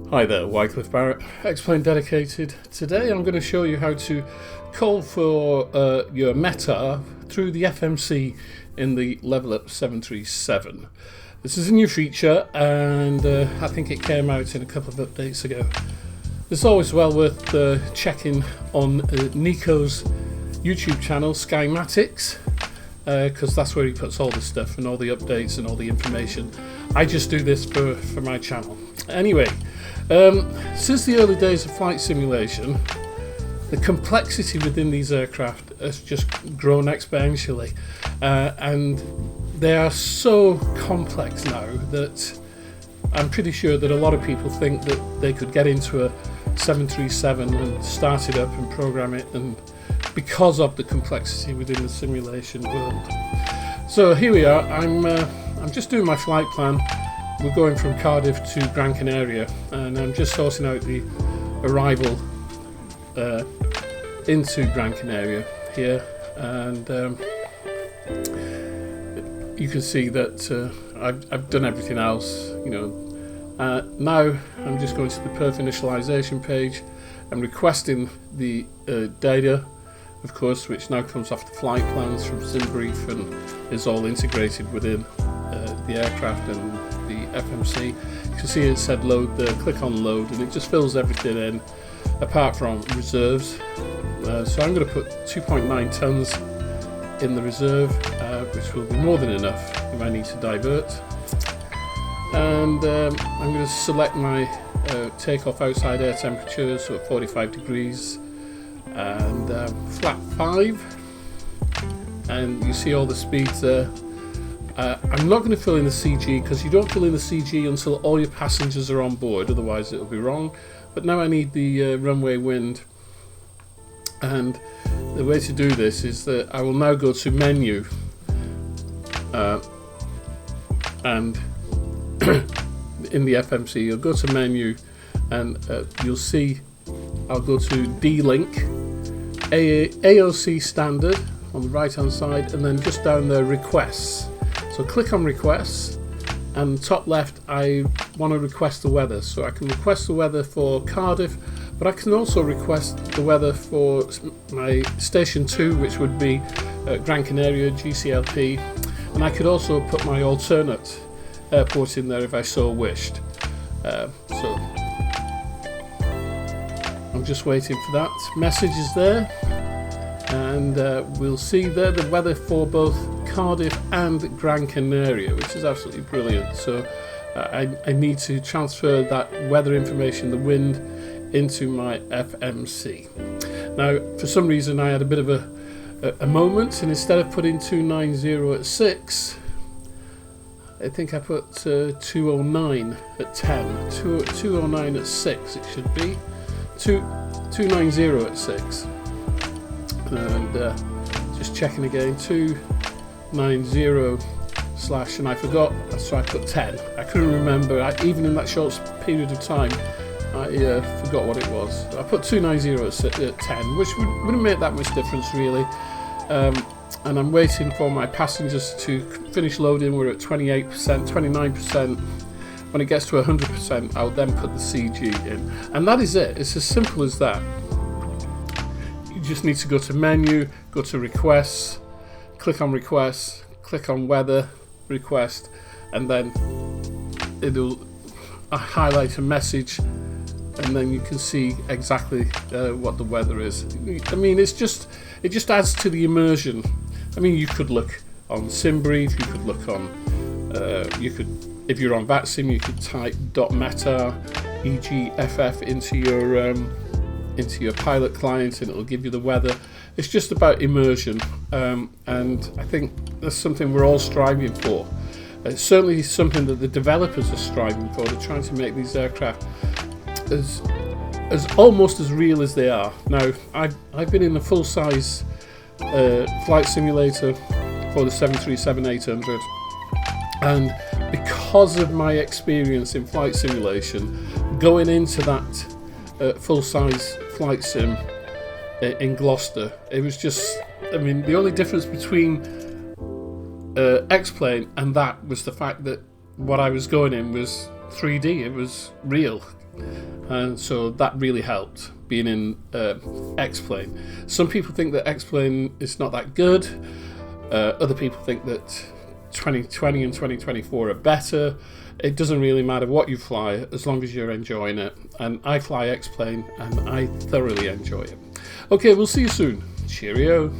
Hi there, Wycliffe Barrett, Explain Dedicated. Today I'm going to show you how to call for your METAR through the FMC in the Level Up 737. This is a new feature and I think it came out in a couple of updates ago. It's always well worth checking on Nico's YouTube channel, Skymatics, because that's where he puts all the stuff and all the updates and all the information. I just do this for my channel. Anyway, since the early days of flight simulation, the complexity within these aircraft has just grown exponentially, and they are so complex now that I'm pretty sure that a lot of people think that they could get into a 737 and start it up and program it, and because of the complexity within the simulation world. So here we are. I'm just doing my flight plan. We're going from Cardiff to Gran Canaria, and I'm just sorting out the arrival into Gran Canaria here, and you can see that I've done everything else, you know. Now I'm just going to the perf initialization page. I'm requesting the data, of course, which now comes off the flight plans from SimBrief and is all integrated within the aircraft and the FMC. You can see it said load there, click on load, and it just fills everything in apart from reserves. So I'm going to put 2.9 tons in the reserve, which will be more than enough if I need to divert. And I'm going to select my takeoff outside air temperature, so at 45 degrees, and flat 5, and you see all the speeds there. I'm not going to fill in the CG, because you don't fill in the CG until all your passengers are on board, otherwise it'll be wrong. But now I need the runway wind, and the way to do this is that I will now go to menu, and in the FMC you'll go to menu, and you'll see I'll go to D-Link, AOC standard on the right hand side, and then just down there requests. So click on requests, and top left I want to request the weather. So I can request the weather for Cardiff, but I can also request the weather for my station 2, which would be Gran Canaria, GCLP, and I could also put my alternate airport in there if I so wished. So I'm just waiting for that. Message is there, and we'll see there the weather for both Cardiff and Gran Canaria, which is absolutely brilliant. So I need to transfer that weather information, the wind, into my FMC. Now, for some reason I had a bit of a moment, and instead of putting 290 at 6, I think I put 209 at 10, 209 at 6 it should be, 290 at 6, and just checking again, 290 slash, and I forgot, so I put 10. I couldn't remember, even in that short period of time, I forgot what it was. I put 290 at 10, which wouldn't make that much difference really. And I'm waiting for my passengers to finish loading. We're at 28%, 29%. When it gets to 100%, I'll then put the CG in. And that is it. It's as simple as that. You just need to go to menu, go to requests, click on requests, click on weather, request, and then it'll highlight a message, and then you can see exactly what the weather is. I mean, it just adds to the immersion. I mean, you could look on SimBrief, you could look on, if you're on VATSIM, you could type .METAR, EGFF into your pilot client, and it'll give you the weather. It's just about immersion, and I think that's something we're all striving for. It's certainly something that the developers are striving for. They're trying to make these aircraft as almost as real as they are. Now, I've been in a full-size flight simulator for the 737-800, and because of my experience in flight simulation, going into that full-size flight sim in Gloucester, it was just, I mean, the only difference between X-Plane and that was the fact that what I was going in was 3D, it was real. And so that really helped, being in X-Plane. Some people think that X-Plane is not that good. Other people think that 2020 and 2024 are better. It doesn't really matter what you fly as long as you're enjoying it. And I fly X-Plane and I thoroughly enjoy it. Okay, we'll see you soon. Cheerio.